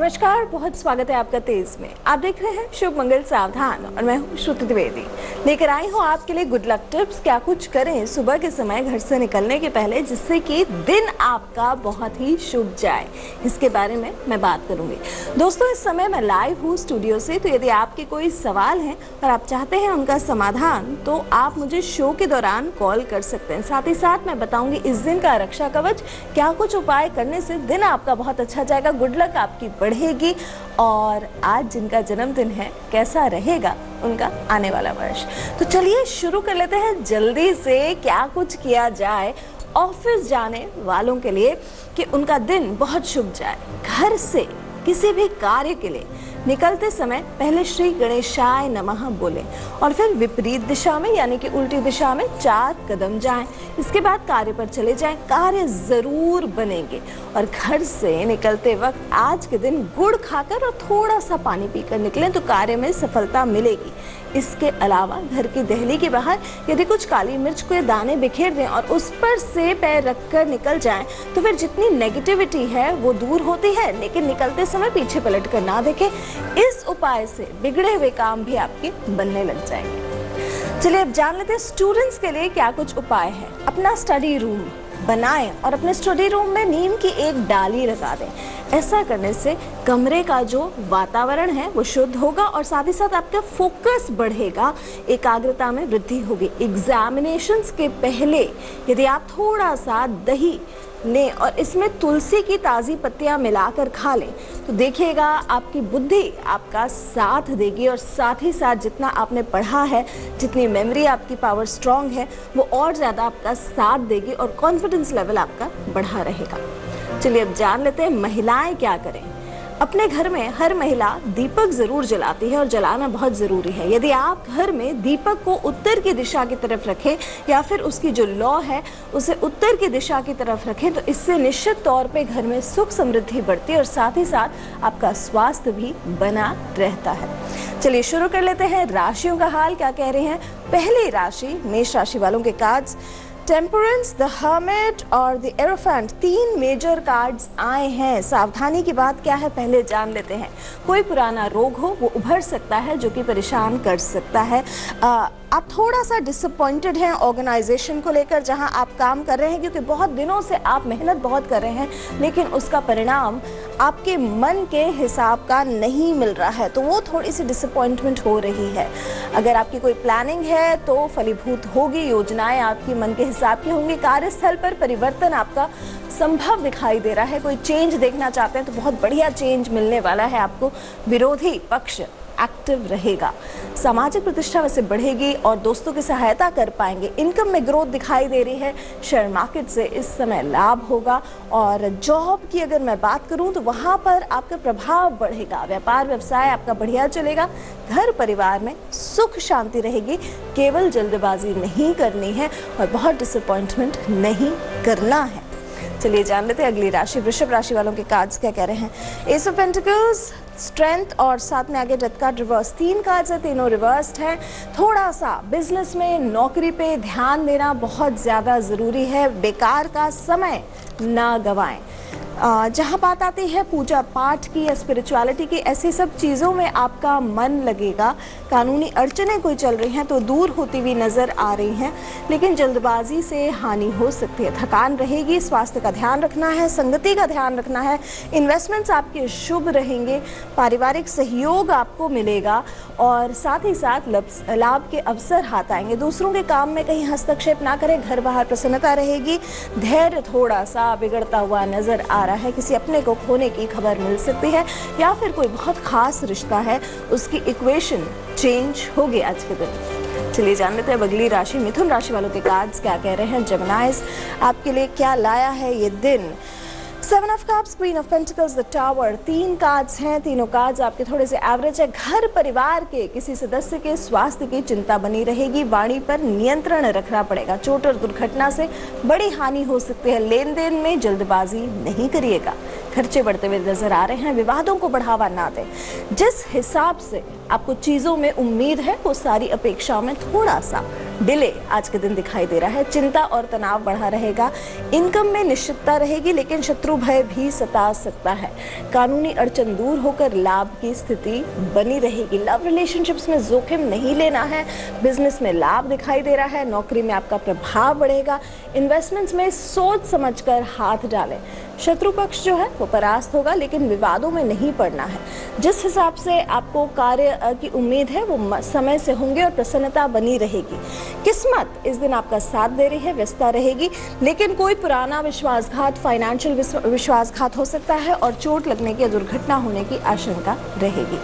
नमस्कार, बहुत स्वागत है आपका तेज में। आप देख रहे हैं शुभ मंगल सावधान और मैं हूँ श्रुति द्विवेदी। लेकर आई हूँ आपके लिए गुड लक टिप्स, क्या कुछ करें सुबह के समय घर से निकलने के पहले जिससे कि दिन आपका बहुत ही शुभ जाए, इसके बारे में मैं बात करूंगी। दोस्तों, इस समय मैं लाइव हूँ स्टूडियो से, तो यदि आपके कोई सवाल हैं और आप चाहते हैं उनका समाधान तो आप मुझे शो के दौरान कॉल कर सकते हैं। साथ ही साथ मैं बताऊंगी इस दिन का रक्षा कवच, क्या कुछ उपाय करने से दिन आपका बहुत अच्छा जाएगा, गुड लक आपकी बढ़ेगी और आज जिनका जन्मदिन है कैसा रहेगा उनका आने वाला वर्ष। तो चलिए शुरू कर लेते हैं जल्दी से। क्या कुछ किया जाए ऑफिस जाने वालों के लिए कि उनका दिन बहुत शुभ जाए। घर से किसी भी कार्य के लिए निकलते समय पहले श्री गणेशाय नमः बोलें और फिर विपरीत दिशा में यानी कि उल्टी दिशा में 4 कदम जाएं। इसके बाद कार्य पर चले जाएं, कार्य जरूर बनेंगे। और घर से निकलते वक्त आज के दिन गुड़ खाकर और थोड़ा सा पानी पीकर निकलें तो कार्य में सफलता मिलेगी। इसके अलावा घर की देहली के बाहर यदि कुछ काली मिर्च के दाने बिखेर दें और उस पर से पैर रखकर निकल जाएं तो फिर जितनी नेगेटिविटी है वो दूर होती है, लेकिन निकलते समय पीछे पलट कर ना देखें। इस उपाय से बिगड़े हुए काम भी आपके बनने लग जाएंगे। चलिए अब जान लेते हैं स्टूडेंट्स के लिए क्या कुछ उपाय है। अपना स्टडी रूम बनाएं और अपने स्टडी रूम में नीम की एक डाली लगा दें। ऐसा करने से कमरे का जो वातावरण है वो शुद्ध होगा और साथ ही साथ आपका फोकस बढ़ेगा, एकाग्रता में वृद्धि होगी। एग्जामिनेशंस के पहले यदि आप थोड़ा सा दही लें और इसमें तुलसी की ताज़ी पत्तियां मिलाकर खा लें तो देखिएगा आपकी बुद्धि आपका साथ देगी और साथ ही साथ जितना आपने पढ़ा है, जितनी मेमोरी आपकी पावर स्ट्रांग है वो और ज़्यादा आपका साथ देगी और कॉन्फिडेंस लेवल आपका बढ़ा रहेगा। चलिए अब जान लेते हैं महिलाएं क्या करें। अपने घर में हर महिला दीपक जरूर जलाती है और जलाना बहुत ज़रूरी है। यदि आप घर में दीपक को उत्तर की दिशा की तरफ रखें या फिर उसकी जो लौ है उसे उत्तर की दिशा की तरफ रखें तो इससे निश्चित तौर पे घर में सुख समृद्धि बढ़ती है और साथ ही साथ आपका स्वास्थ्य भी बना रहता है। चलिए शुरू कर लेते हैं राशियों का हाल क्या कह रहे हैं। पहली राशि मेष राशि वालों के कार्ड्स टेम्परेंस, द हर्मिट और द एरोफेंट, 3 मेजर कार्ड्स आए हैं। सावधानी की बात क्या है पहले जान लेते हैं। कोई पुराना रोग हो वो उभर सकता है जो कि परेशान कर सकता है। आप थोड़ा सा डिसअपॉइंटेड हैं ऑर्गेनाइजेशन को लेकर जहां आप काम कर रहे हैं, क्योंकि बहुत दिनों से आप मेहनत बहुत कर रहे हैं लेकिन उसका परिणाम आपके मन के हिसाब का नहीं मिल रहा है, तो वो थोड़ी सी डिसअपॉइंटमेंट हो रही है। अगर आपकी कोई प्लानिंग है तो फलीभूत होगी, योजनाएं आपकी मन के हिसाब की होंगी। कार्यस्थल पर परिवर्तन आपका संभव दिखाई दे रहा है। कोई चेंज देखना चाहते हैं तो बहुत बढ़िया चेंज मिलने वाला है आपको। विरोधी पक्ष एक्टिव रहेगा। सामाजिक प्रतिष्ठा वैसे बढ़ेगी और दोस्तों की सहायता कर पाएंगे। इनकम में ग्रोथ दिखाई दे रही है। शेयर मार्केट से इस समय लाभ होगा और जॉब की अगर मैं बात करूं तो वहां पर आपका प्रभाव बढ़ेगा। व्यापार व्यवसाय आपका बढ़िया चलेगा। घर परिवार में सुख शांति रहेगी। केवल जल्दबाजी नहीं करनी है और बहुत डिसअपॉइंटमेंट नहीं करना है। चलिए जान लेते हैं अगली राशि वृषभ राशि वालों के कार्ड्स क्या कह रहे हैं। एस ऑफ पेंटिकल्स, स्ट्रेंथ और साथ में आगे डेथ कार्ड रिवर्स। 3 कार्ड्स है, तीनों रिवर्स्ड हैं। थोड़ा सा बिजनेस में नौकरी पे ध्यान देना बहुत ज़्यादा ज़रूरी है। बेकार का समय ना गवाएं। जहाँ बात आती है पूजा पाठ की या स्पिरिचुअलिटी की, ऐसी सब चीज़ों में आपका मन लगेगा। कानूनी अड़चनें कोई चल रही हैं तो दूर होती हुई नज़र आ रही हैं, लेकिन जल्दबाजी से हानि हो सकती है। थकान रहेगी। स्वास्थ्य का ध्यान रखना है, संगति का ध्यान रखना है। इन्वेस्टमेंट्स आपके शुभ रहेंगे। पारिवारिक सहयोग आपको मिलेगा और साथ ही साथ लाभ के अवसर हाथ आएंगे। दूसरों के काम में कहीं हस्तक्षेप ना करें। घर बाहर प्रसन्नता रहेगी। धैर्य थोड़ा सा बिगड़ता हुआ नजर आ रहा है। किसी अपने को खोने की खबर मिल सकती है या फिर कोई बहुत खास रिश्ता है उसकी इक्वेशन चेंज होगी आज के दिन। चलिए जान लेते हैं अगली राशि मिथुन राशि वालों के कार्ड्स क्या कह रहे हैं। जेमिनाइज, आपके लिए क्या लाया है ये दिन। 7 of cups, queen of pentacles, the tower. 3 cards हैं, तीनों कार्ड्स आपके थोड़े से एवरेज है। घर परिवार के किसी सदस्य के स्वास्थ्य की चिंता बनी रहेगी। वाणी पर नियंत्रण रखना पड़ेगा। चोट और दुर्घटना से बड़ी हानि हो सकती है। लेन देन में जल्दबाजी नहीं करिएगा। खर्चे बढ़ते हुए नजर आ रहे हैं। विवादों को बढ़ावा ना दें। जिस हिसाब से आपको चीजों में उम्मीद है वो सारी अपेक्षाओं में थोड़ा सा डिले आज के दिन दिखाई दे रहा है। चिंता और तनाव बढ़ा रहेगा। इनकम में निश्चितता रहेगी, लेकिन शत्रु भय भी सता सकता है। कानूनी अड़चन दूर होकर लाभ की स्थिति बनी रहेगी। लव रिलेशनशिप्स में जोखिम नहीं लेना है। बिजनेस में लाभ दिखाई दे रहा है। नौकरी में आपका प्रभाव बढ़ेगा। इन्वेस्टमेंट्स में सोच समझकर हाथ डालें। शत्रु पक्ष जो है वो परास्त होगा, लेकिन विवादों में नहीं पड़ना है। जिस हिसाब से आपको कार्य की उम्मीद है वो समय से होंगे और प्रसन्नता बनी रहेगी। किस्मत इस दिन आपका साथ दे रही है, व्यस्तता रहेगी, लेकिन कोई पुराना विश्वासघात, फाइनेंशियल विश्वासघात हो सकता है और चोट लगने की, दुर्घटना होने की आशंका रहेगी।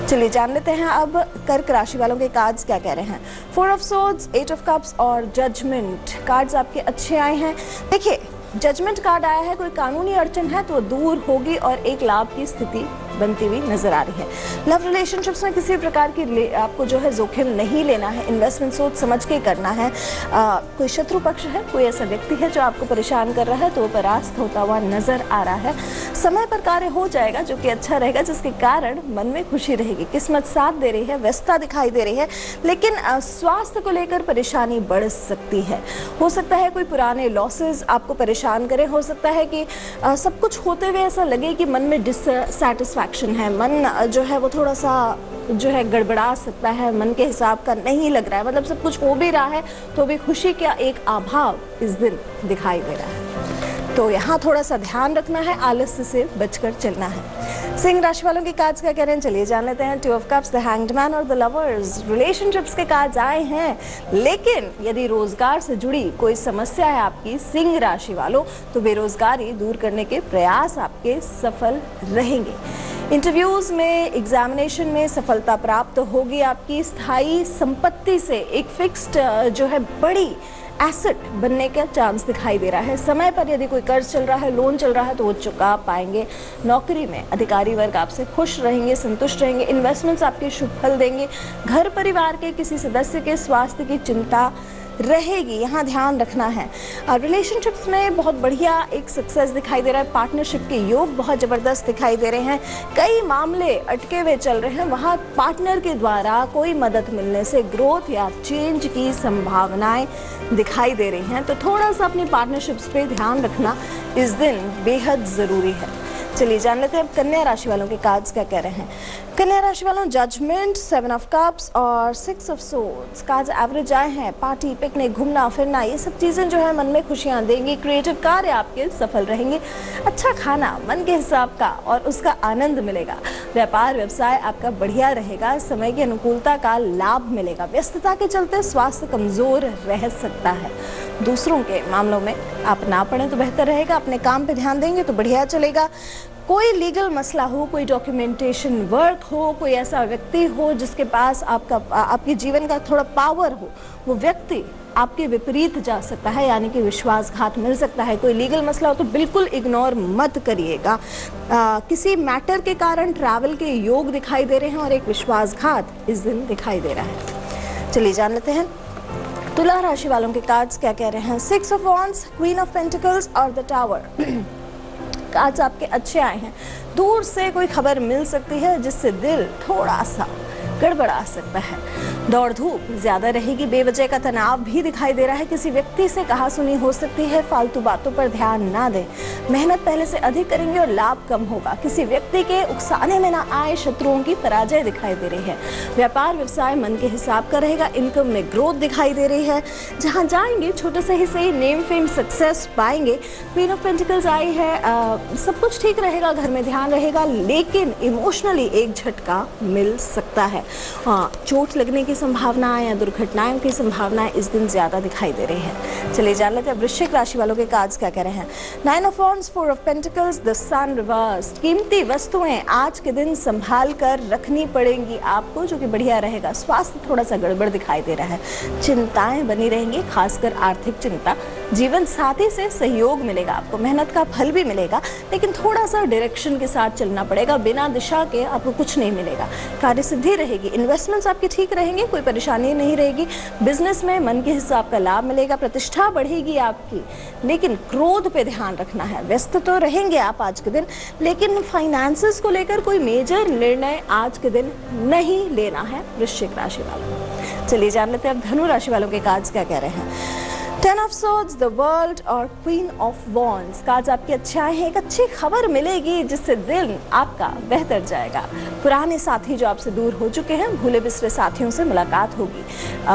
चलिए जान लेते हैं अब कर्क राशि वालों के कार्ड्स क्या कह रहे हैं। 4 ऑफ सोर्ड्स, 8 ऑफ कप्स और जजमेंट कार्ड्स आपके अच्छे आए हैं। देखिए, जजमेंट कार्ड आया है। कोई कानूनी अड़चन है तो दूर होगी और एक लाभ की स्थिति बनती हुई नजर आ रही है। लव रिलेशनशिप्स में किसी प्रकार की आपको जो है जोखिम नहीं लेना है। इन्वेस्टमेंट सोच समझ के करना है। कोई शत्रु पक्ष है, कोई ऐसा व्यक्ति है जो आपको परेशान कर रहा है तो वो परास्त होता हुआ नजर आ रहा है। समय पर कार्य हो जाएगा जो कि अच्छा रहेगा, जिसके कारण मन में खुशी रहेगी। किस्मत साथ दे रही है, व्यस्तता दिखाई दे रही है, लेकिन स्वास्थ्य को लेकर परेशानी बढ़ सकती है। हो सकता है कोई पुराने लॉसेस आपको परेशान करें। हो सकता है कि सब कुछ होते हुए ऐसा लगे कि मन में डिससैटिस्फैक्शन है। मन जो है वो थोड़ा सा जो है गड़बड़ा सकता है, मन के हिसाब का नहीं लग रहा है। मतलब सब कुछ हो भी रहा है तो भी खुशी का एक अभाव इस दिन दिखाई दे रहा है। तो यहाँ थोड़ा सा ध्यान रखना है, आलस्य से बचकर चलना है। सिंह राशि वालों के कार्ड्स क्या कह रहे हैं, चलिए जान लेते हैं। 2 of cups, the hanged man और द लवर्स। रिलेशनशिप्स के कार्ड्स आए हैं, लेकिन यदि रोजगार से जुड़ी कोई समस्या है आपकी सिंह राशि वालों, तो बेरोजगारी दूर करने के प्रयास आपके सफल रहेंगे। इंटरव्यूज में, एग्जामिनेशन में सफलता प्राप्त होगी। आपकी स्थायी संपत्ति से एक फिक्स्ड जो है बड़ी एसेट बनने का चांस दिखाई दे रहा है। समय पर यदि कोई कर्ज चल रहा है, लोन चल रहा है, तो वो चुका पाएंगे। नौकरी में अधिकारी वर्ग आपसे खुश रहेंगे, संतुष्ट रहेंगे। इन्वेस्टमेंट्स आपके शुभ फल देंगे। घर परिवार के किसी सदस्य के स्वास्थ्य की चिंता रहेगी, यहाँ ध्यान रखना है। रिलेशनशिप्स में बहुत बढ़िया एक सक्सेस दिखाई दे रहा है। पार्टनरशिप के योग बहुत ज़बरदस्त दिखाई दे रहे हैं। कई मामले अटके हुए चल रहे हैं, वहाँ पार्टनर के द्वारा कोई मदद मिलने से ग्रोथ या चेंज की संभावनाएं दिखाई दे रही हैं। तो थोड़ा सा अपनी पार्टनरशिप्स पे ध्यान रखना इस दिन बेहद ज़रूरी है। चलिए जान लेते हैं अब कन्या राशि वालों के कार्ड्स क्या कह रहे हैं। कन्या राशि वालों, जजमेंट, 7 ऑफ कप्स और 6 ऑफ सोर्ड्स कार्ड्स एवरेज आए हैं। पार्टी, पिकनिक, घूमना फिरना, ये सब चीज़ें जो है मन में खुशियाँ देंगी। क्रिएटिव कार्य आपके सफल रहेंगे। अच्छा खाना मन के हिसाब का और उसका आनंद मिलेगा। व्यापार व्यवसाय आपका बढ़िया रहेगा। समय की अनुकूलता का लाभ मिलेगा। व्यस्तता के चलते स्वास्थ्य कमज़ोर रह सकता है। दूसरों के मामलों में आप ना पड़ें तो बेहतर रहेगा। अपने काम पे ध्यान देंगे तो बढ़िया चलेगा। कोई लीगल मसला हो, कोई डॉक्यूमेंटेशन वर्क हो, कोई ऐसा व्यक्ति हो जिसके पास आपके जीवन का थोड़ा पावर हो, वो व्यक्ति आपके विपरीत जा सकता है, यानी कि विश्वासघात मिल सकता है। कोई लीगल मसला हो तो बिल्कुल इग्नोर मत करिएगा। किसी मैटर के कारण ट्रैवल के योग दिखाई दे रहे हैं और एक विश्वासघात इस दिन दिखाई दे रहा है। चलिए जान लेते हैं तुला राशि वालों के कार्ड्स क्या कह रहे हैं। 6 of wands, queen of pentacles और द टावर कार्ड्स आपके अच्छे आए हैं। दूर से कोई खबर मिल सकती है जिससे दिल थोड़ा सा गड़बड़ा सकता है। दौड़ धूप ज्यादा रहेगी। बेवजह का तनाव भी दिखाई दे रहा है। किसी व्यक्ति से कहा सुनी हो सकती है। फालतू बातों पर ध्यान ना दें। मेहनत पहले से अधिक करेंगे और लाभ कम होगा। किसी व्यक्ति के उकसाने में ना आए। शत्रुओं की पराजय दिखाई दे रही है। व्यापार व्यवसाय मन के हिसाब का रहेगा। इनकम में ग्रोथ दिखाई दे रही है। जहां जाएंगे छोटे से ही सही नेम फेम सक्सेस पाएंगे। क्वीन ऑफ पेंटिकल्स आई है। सब कुछ ठीक रहेगा, घर में ध्यान रहेगा, लेकिन इमोशनली एक झटका मिल सकता है। चोट लगने की संभावनाएं या दुर्घटनाओं की संभावनाएं इस दिन ज्यादा दिखाई दे रही है। चलिए जान लेते हैं वृश्चिक राशि वालों के कार्ड्स क्या कह रहे हैं। 9 of wands, 4 of pentacles, the sun reversed. कीमती वस्तुएं आज के दिन संभाल कर रखनी पड़ेंगी आपको, जो कि बढ़िया रहेगा। स्वास्थ्य थोड़ा सा गड़बड़ दिखाई दे रहा है। चिंताएं बनी रहेंगी, खासकर आर्थिक चिंता। जीवन साथी से सहयोग मिलेगा आपको। मेहनत का फल भी मिलेगा, लेकिन थोड़ा सा डायरेक्शन के साथ चलना पड़ेगा। बिना दिशा के आपको कुछ नहीं मिलेगा। कार्य सिद्धि रहेगी। इन्वेस्टमेंट्स आपके ठीक रहेंगे, कोई परेशानी नहीं रहेगी। बिजनेस में मन के हिसाब का लाभ मिलेगा। प्रतिष्ठा बढ़ेगी आपकी, लेकिन क्रोध पे ध्यान रखना है। व्यस्त तो रहेंगे आप आज के दिन, लेकिन फाइनेंसेस को लेकर कोई मेजर निर्णय आज के दिन नहीं लेना है वृश्चिक राशि वालों। चलिए जान लेते हैं अब धनु राशि वालों के कार्ड्स क्या कह रहे हैं। 10 ऑफ सोर्ड्स, द वर्ल्ड और क्वीन ऑफ वॉन्ड्स। कार्ड्स आपकी अच्छे आए हैं, एक अच्छी खबर मिलेगी जिससे दिन आपका बेहतर जाएगा। पुराने साथी जो आपसे दूर हो चुके हैं, भूले बिसरे साथियों से मुलाकात होगी।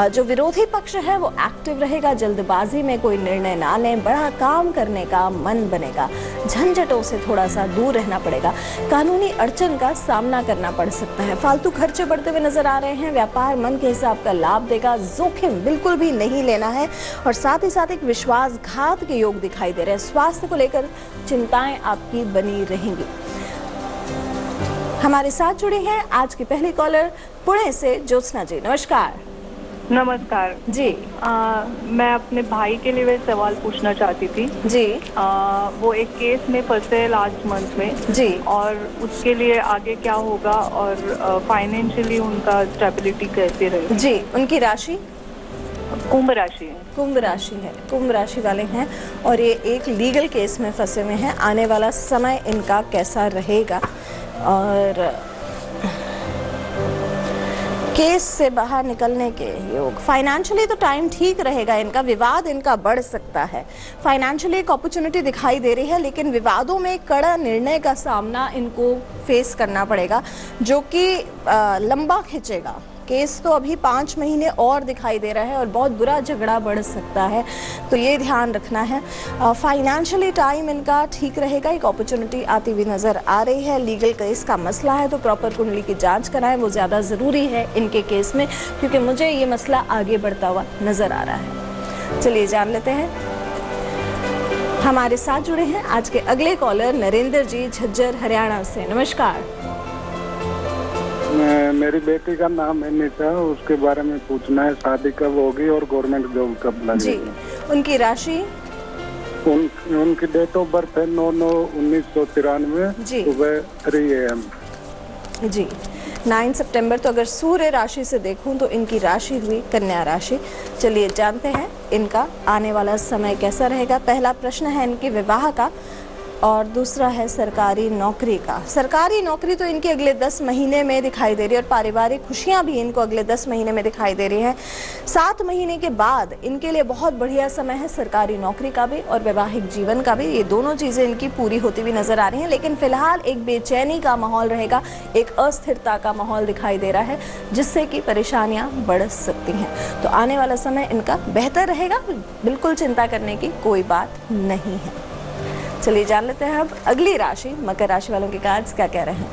जो विरोधी पक्ष है वो एक्टिव रहेगा। जल्दबाजी में कोई निर्णय ना लें, बड़ा काम करने का मन बनेगा। झंझटों से थोड़ा सा दूर रहना पड़ेगा। कानूनी अड़चन का सामना करना पड़ सकता है। फालतू खर्चे बढ़ते हुए नजर आ रहे हैं। व्यापार मन के हिसाब का लाभ देगा। जोखिम बिल्कुल भी नहीं लेना है और साथ ही साथ एक विश्वासघात के योग दिखाई दे रहे हैं। स्वास्थ्य को लेकर चिंताएं आपकी बनी रहेंगी। हमारे साथ जुड़े हैं आज की पहली कॉलर पुणे से ज्योत्सना जी। नमस्कार। नमस्कार जी। मैं अपने भाई के लिए सवाल पूछना चाहती थी जी। वो एक केस में फंसे लास्ट मंथ में जी। और उसके लिए आगे क्या होगा और फाइनेंशियली उनका स्टेबिलिटी कैसे रहेगी। जी। उनकी राशि कुंभ राशि है। कुंभ राशि है। कुंभ राशि वाले हैं और ये एक लीगल केस में फंसे हुए हैं। आने वाला समय इनका कैसा रहेगा और केस से बाहर निकलने के योग। फाइनेंशियली तो टाइम ठीक रहेगा इनका। विवाद इनका बढ़ सकता है। फाइनेंशियली एक अपॉर्चुनिटी दिखाई दे रही है, लेकिन विवादों में कड़ा निर्णय का सामना इनको फेस करना पड़ेगा जो कि लंबा खिंचेगा। केस तो अभी 5 महीने और दिखाई दे रहा है और बहुत बुरा झगड़ा बढ़ सकता है, तो ये ध्यान रखना है। फाइनेंशियली टाइम इनका ठीक रहेगा। एक अपॉर्चुनिटी आती हुई नज़र आ रही है। लीगल केस का मसला है तो प्रॉपर कुंडली की जांच कराएं, वो ज़्यादा ज़रूरी है इनके केस में, क्योंकि मुझे ये मसला आगे बढ़ता हुआ नज़र आ रहा है। चलिए जान लेते हैं। हमारे साथ जुड़े हैं आज के अगले कॉलर नरेंद्र जी झज्जर हरियाणा से। नमस्कार। मेरी बेटी का नाम है निशा, उसके बारे में पूछना है। शादी कब होगी और गवर्नमेंट जॉब कब लगेगी। जी। उनकी राशि उनकी डेट ऑफ बर्थ है 9/9/1993 सुबह 3 AM। जी। 9 सितंबर। तो अगर सूर्य राशि से देखूं तो इनकी राशि हुई कन्या राशि। चलिए जानते हैं इनका आने वाला समय कैसा रहेगा। पहला प्रश्न है इनके विवाह का और दूसरा है सरकारी नौकरी का। सरकारी नौकरी तो इनकी अगले 10 महीने में दिखाई दे रही है और पारिवारिक खुशियां भी इनको अगले 10 महीने में दिखाई दे रही हैं। 7 महीने के बाद इनके लिए बहुत बढ़िया समय है, सरकारी नौकरी का भी और वैवाहिक जीवन का भी। ये दोनों चीज़ें इनकी पूरी होती हुई नजर आ रही हैं, लेकिन फिलहाल एक बेचैनी का माहौल रहेगा, एक अस्थिरता का माहौल दिखाई दे रहा है जिससे कि परेशानियां बढ़ सकती हैं। तो आने वाला समय इनका बेहतर रहेगा, बिल्कुल चिंता करने की कोई बात नहीं है। चलिए जान लेते हैं अब अगली राशि मकर राशि वालों के कार्ड्स क्या कह रहे हैं।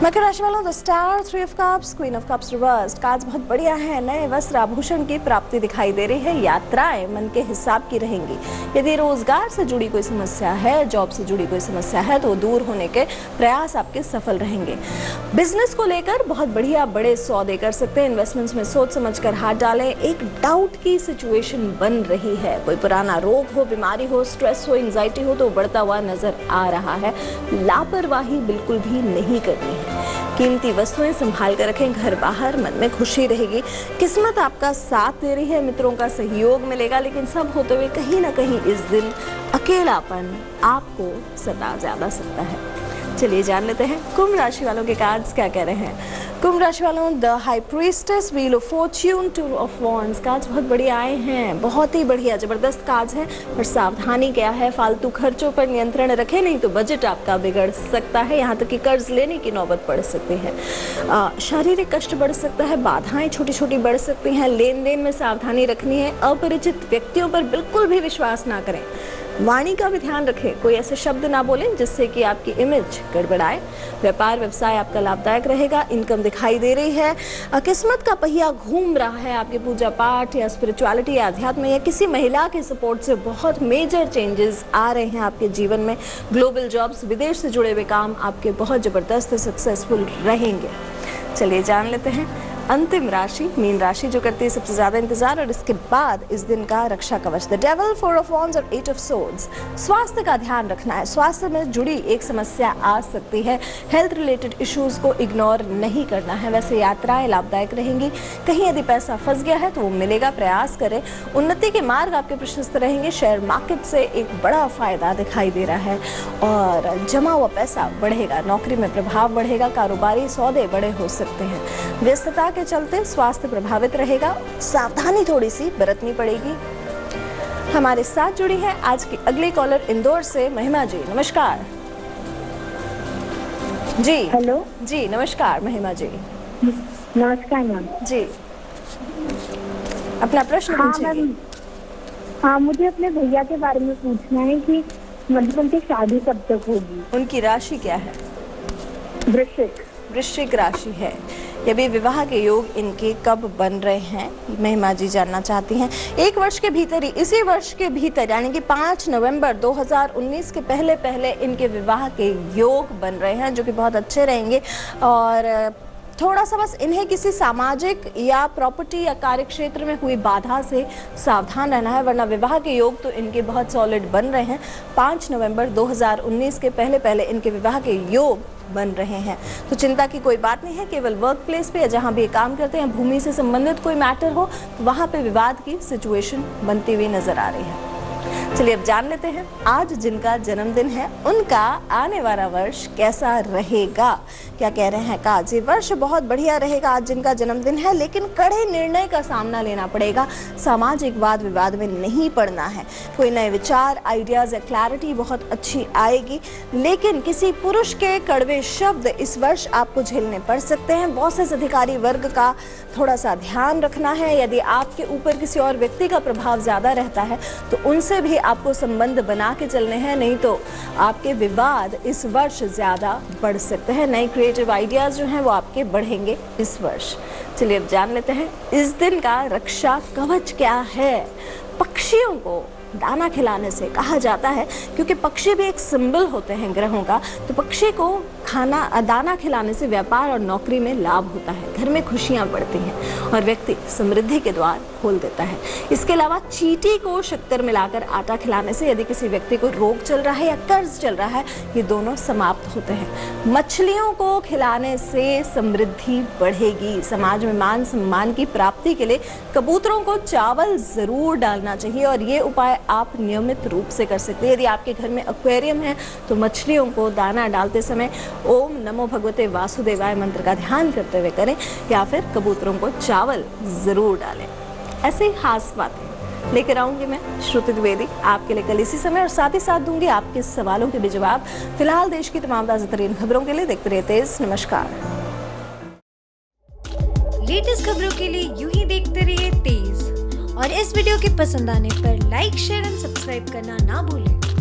मकर राशि वालों the star, 3 of cups, queen of cups reversed. Cards बहुत बढ़िया है। नए वस्त्र आभूषण की प्राप्ति दिखाई दे रही है। यात्राएं मन के हिसाब की रहेंगी। यदि रोजगार से जुड़ी कोई समस्या है, जॉब से जुड़ी कोई समस्या है, तो दूर होने के प्रयास आपके सफल रहेंगे। बिजनेस को लेकर बहुत बढ़िया बड़े सौदे कर सकते हैं। इन्वेस्टमेंट्स में सोच समझ कर हाथ डालें। एक डाउट की सिचुएशन बन रही है। कोई पुराना रोग हो, बीमारी हो, स्ट्रेस हो, एंजाइटी हो तो बढ़ता हुआ नजर आ रहा है। लापरवाही बिल्कुल भी नहीं करनी है। कीमती वस्तुएं संभाल कर रखें। घर बाहर मन में खुशी रहेगी। किस्मत आपका साथ दे रही है। मित्रों का सहयोग मिलेगा, लेकिन सब होते हुए कहीं ना कहीं इस दिन अकेलापन आपको सता ज्यादा सकता है। चलिए जान लेते हैं कुंभ राशि वालों के कार्ड्स क्या कह रहे हैं। कुंभ राशि वालों the high priestess, wheel of Fortune, 2 of wands. Cards बहुत बढ़िया आए हैं, बहुत ही बढ़िया जबरदस्त कार्ड्स हैं। पर सावधानी क्या है, फालतू खर्चों पर नियंत्रण रखें, नहीं तो बजट आपका बिगड़ सकता है। यहाँ तक कि कर्ज लेने की नौबत पड़ सकती है। शारीरिक कष्ट बढ़ सकता है। बाधाएं छोटी छोटी बढ़ सकती हैं। लेन देन में सावधानी रखनी है। अपरिचित व्यक्तियों पर बिल्कुल भी विश्वास ना करें। वाणी का भी ध्यान रखें, कोई ऐसे शब्द ना बोलें जिससे कि आपकी इमेज गड़बड़ाए। व्यापार व्यवसाय आपका लाभदायक रहेगा। इनकम दिखाई दे रही है। किस्मत का पहिया घूम रहा है। आपके पूजा पाठ या स्पिरिचुअलिटी या अध्यात्म या किसी महिला के सपोर्ट से बहुत मेजर चेंजेस आ रहे हैं आपके जीवन में। ग्लोबल जॉब्स, विदेश से जुड़े हुए काम आपके बहुत जबरदस्त सक्सेसफुल रहेंगे। चलिए जान लेते हैं अंतिम राशि मीन राशि, जो करती है सबसे ज्यादा इंतजार और इसके बाद इस दिन का रक्षा कवच। द डेविल, 4 ऑफ वॉन्ड्स और 8 ऑफ सोर्ड्स। स्वास्थ्य का ध्यान रखना है। स्वास्थ्य में जुड़ी एक समस्या आ सकती है। हेल्थ रिलेटेड इश्यूज को इग्नोर नहीं करना है। वैसे यात्राएं लाभदायक रहेंगी। कहीं यदि पैसा फंस गया है तो वो मिलेगा, प्रयास करें। उन्नति के मार्ग आपके प्रशस्त रहेंगे। शेयर मार्केट से एक बड़ा फायदा दिखाई दे रहा है और जमा हुआ पैसा बढ़ेगा। नौकरी में प्रभाव बढ़ेगा। कारोबारी सौदे बड़े हो सकते हैं। व्यस्तता के चलते स्वास्थ्य प्रभावित रहेगा, सावधानी थोड़ी सी बरतनी पड़ेगी। हमारे साथ जुड़ी है आज की अगली कॉलर इंदौर से महिमा जी। नमस्कार जी। हेलो जी नमस्कार महिमा जी। नमस्कार मैम जी अपना प्रश्न हाँ पूछिए। मैम, हाँ मुझे अपने भैया के बारे में पूछना है कि मतलब उनकी शादी कब तक होगी। उनकी राशि क्या है? वृश्चिक। वृश्चिक राशि है। ये भी विवाह के योग इनके कब बन रहे हैं महिमा जी जानना चाहती हैं। 1 वर्ष के भीतर ही, इसी वर्ष के भीतर यानी कि 5 नवंबर 2019 के पहले पहले इनके विवाह के योग बन रहे हैं, जो कि बहुत अच्छे रहेंगे। और थोड़ा सा बस इन्हें किसी सामाजिक या प्रॉपर्टी या कार्य क्षेत्र में हुई बाधा से सावधान रहना है, वरना विवाह के योग तो इनके बहुत सॉलिड बन रहे हैं। 5 नवंबर 2019 के पहले पहले इनके विवाह के योग बन रहे हैं, तो चिंता की कोई बात नहीं है। केवल वर्क प्लेस पे या जहाँ भी ये काम करते हैं, भूमि से संबंधित कोई मैटर हो तो वहाँ पे विवाद की सिचुएशन बनती हुई नजर आ रही है। चलिए अब जान लेते हैं आज जिनका जन्मदिन है उनका आने वाला वर्ष कैसा रहेगा। क्या कह रहे हैं काज? ये वर्ष बहुत बढ़िया रहेगा आज जिनका जन्मदिन है, लेकिन कड़े निर्णय का सामना लेना पड़ेगा। सामाजिक वाद विवाद में नहीं पड़ना है। कोई नए विचार, आइडियाज या क्लैरिटी बहुत अच्छी आएगी, लेकिन किसी पुरुष के कड़वे शब्द इस वर्ष आपको झेलने पड़ सकते हैं। बॉसेस, अधिकारी वर्ग का थोड़ा सा ध्यान रखना है। यदि आपके ऊपर किसी और व्यक्ति का प्रभाव ज्यादा रहता है तो उनसे भी आपको संबंध बना के चलने हैं, नहीं तो आपके विवाद इस वर्ष ज्यादा बढ़ सकते हैं। नए क्रिएटिव आइडियाज जो हैं वो आपके बढ़ेंगे इस वर्ष। चलिए अब जान लेते हैं इस दिन का रक्षा कवच क्या है। पक्षियों को दाना खिलाने से कहा जाता है, क्योंकि पक्षी भी एक सिंबल होते हैं ग्रहों का, तो पक्षी को दाना खिलाने से व्यापार और नौकरी में लाभ होता है, घर में खुशियां बढ़ती हैं और व्यक्ति समृद्धि के द्वार खोल देता है। इसके अलावा चींटी को शक्कर मिलाकर आटा खिलाने से यदि किसी व्यक्ति को रोग चल रहा है या कर्ज चल रहा है, ये दोनों समाप्त होते हैं। मछलियों को खिलाने से समृद्धि बढ़ेगी। समाज में मान सम्मान की प्राप्ति के लिए कबूतरों को चावल जरूर डालना चाहिए और ये उपाय आप नियमित रूप से कर सकते हैं। यदि आपके घर में एक्वेरियम है तो मछलियों को दाना डालते समय ओम नमो भगवते वासुदेवाय मंत्र का ध्यान करते हुए करें, या फिर कबूतरों को चावल जरूर डालें। ऐसे ही खास बातें लेकर आऊंगी मैं श्रुति द्विवेदी आपके लिए कल इसी समय, और साथ ही साथ दूंगी आपके सवालों के भी जवाब। फिलहाल देश की तमाम ताजा तरीन खबरों के लिए देखते रहिए तेज। नमस्कार। लेटेस्ट खबरों के लिए यूं ही देखते रहिए तेज, और इस वीडियो के पसंद आने पर लाइक, शेयर एंड सब्सक्राइब करना ना भूलें।